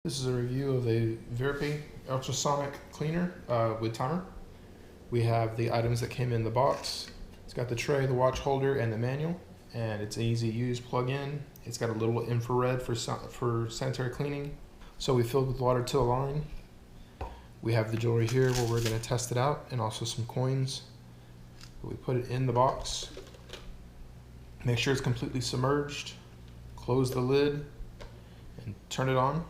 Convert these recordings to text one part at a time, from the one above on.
This is a review of a VEEAPE Ultrasonic cleaner with timer. We have the items that came in the box. It's got the tray, the watch holder, and the manual, and it's an easy to use plug-in. It's got a little infrared for sanitary cleaning. So we filled with water to a line. We have the jewelry here where we're going to test it out, and also some coins. We put it in the box. Make sure it's completely submerged. Close the lid and turn it on.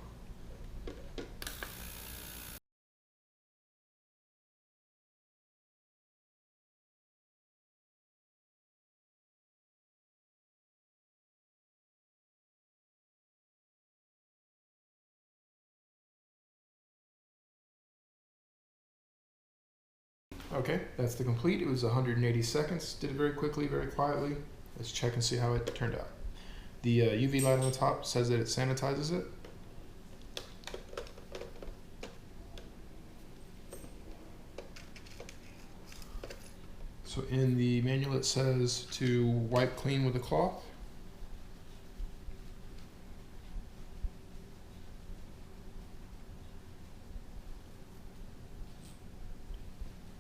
Okay, that's the complete. It was 180 seconds. Did it very quickly, very quietly. Let's check and see how it turned out. The UV light on the top says that it sanitizes it. So in the manual it says to wipe clean with a cloth.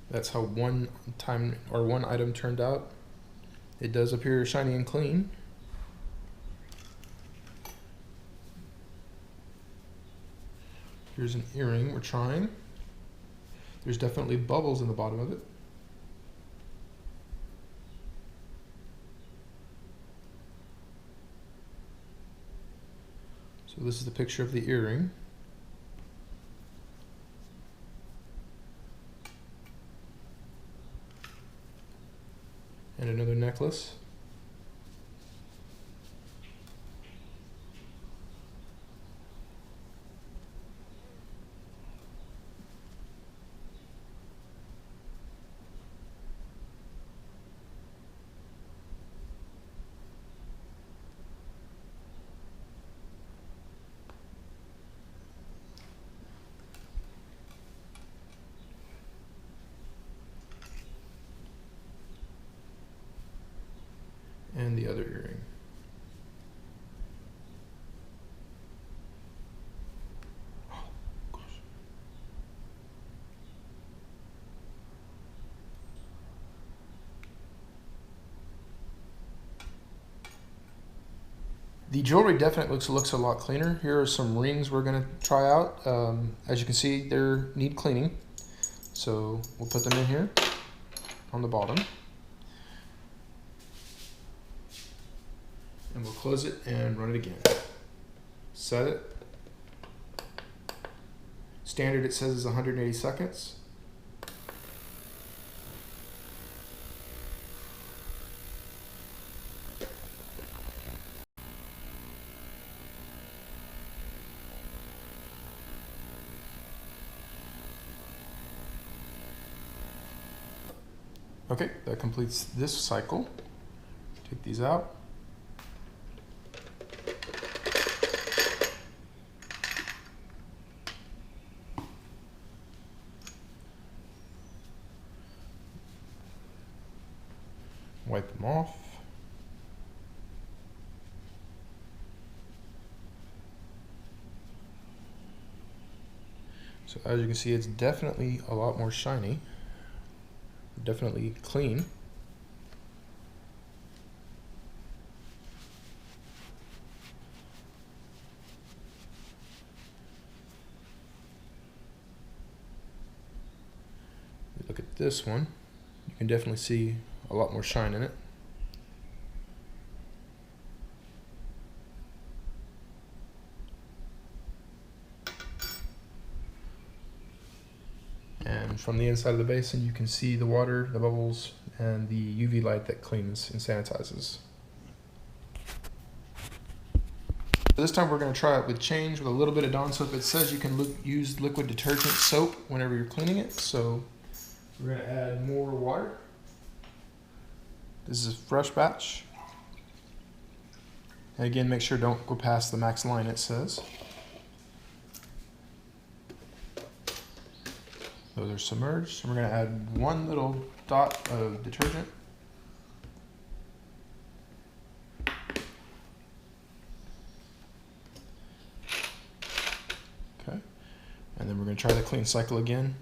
That's how one item turned out. It does appear shiny and clean. Here's an earring we're trying. There's definitely bubbles in the bottom of it. So this is the picture of the earring. And another necklace. And the other earring. Oh, gosh. The jewelry definitely looks a lot cleaner. Here are some rings we're going to try out. As you can see, they need cleaning. So we'll put them in here on the bottom. And we'll close it and run it again. Set it. Standard it says is 180 seconds. Okay, that completes this cycle. Take these out. Wipe them off. So as you can see, it's definitely a lot more shiny, definitely clean. Look at this one, you can definitely see a lot more shine in it. And from the inside of the basin, you can see the water, the bubbles, and the UV light that cleans and sanitizes. This time we're going to try it with change with a little bit of Dawn soap. It says you can use liquid detergent soap whenever you're cleaning it. So we're going to add more water. This is a fresh batch. And again, make sure don't go past the max line it says. Those are submerged. And we're going to add one little dot of detergent. try the clean cycle again.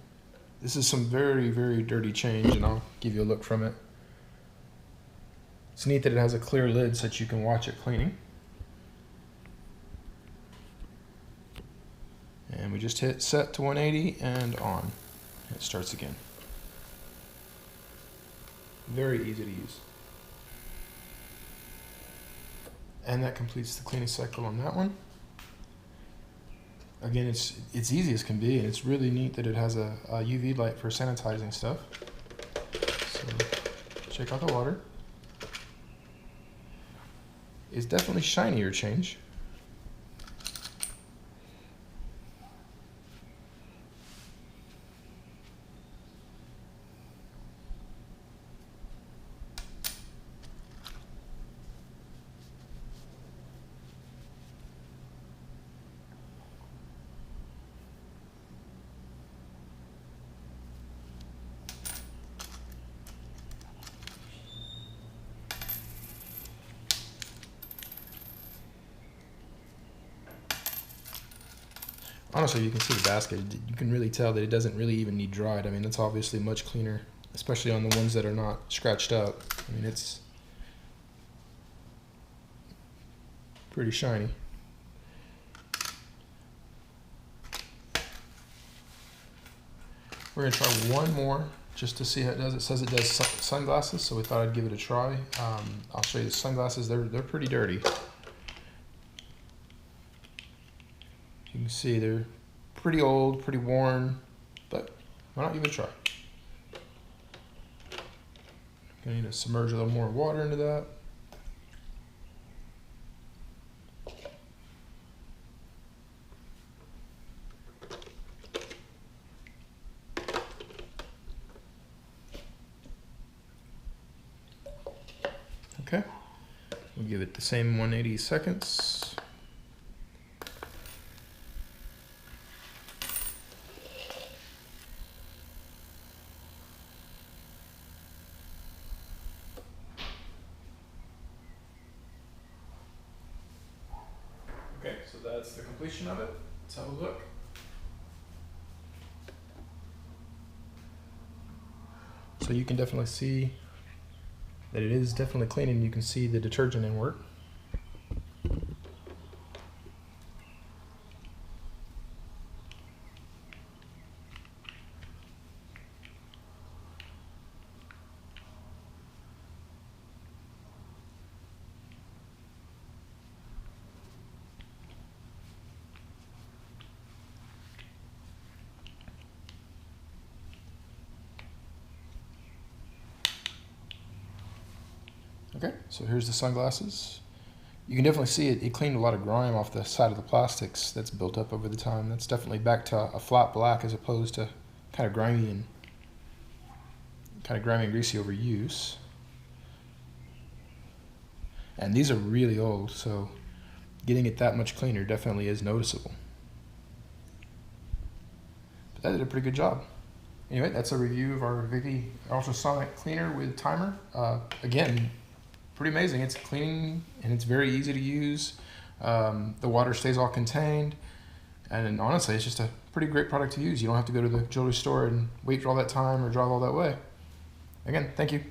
This is some very, very dirty change, and I'll give you a look from it. It's neat that it has a clear lid so that you can watch it cleaning. And we just hit set to 180 and on. It starts again. Very easy to use. And that completes the cleaning cycle on that one. Again, it's easy as can be, and it's really neat that it has a UV light for sanitizing stuff. So check out the water. It's definitely shinier change. Honestly, you can see the basket. You can really tell that it doesn't really even need dried. I mean, it's obviously much cleaner, especially on the ones that are not scratched up. I mean, it's pretty shiny. We're gonna try one more just to see how it does. It says it does sunglasses, so we thought I'd give it a try. I'll show you the sunglasses. They're pretty dirty. You can see they're pretty old, pretty worn, but why not give it a try? Gonna need to submerge a little more water into that. Okay, we'll give it the same 180 seconds. Okay, so that's the completion of it. Let's have a look. So you can definitely see that it is definitely cleaning. You can see the detergent in work. Okay, so here's the sunglasses. You can definitely see it cleaned a lot of grime off the side of the plastics that's built up over the time. That's definitely back to a flat black as opposed to kind of grimy and greasy over use. And these are really old, so getting it that much cleaner definitely is noticeable. But that did a pretty good job. Anyway, that's a review of our VEEAPE Ultrasonic cleaner with timer. Again, pretty amazing. It's clean and it's very easy to use. The water stays all contained, and honestly, it's just a pretty great product to use. You don't have to go to the jewelry store and wait for all that time or drive all that way. Again, thank you.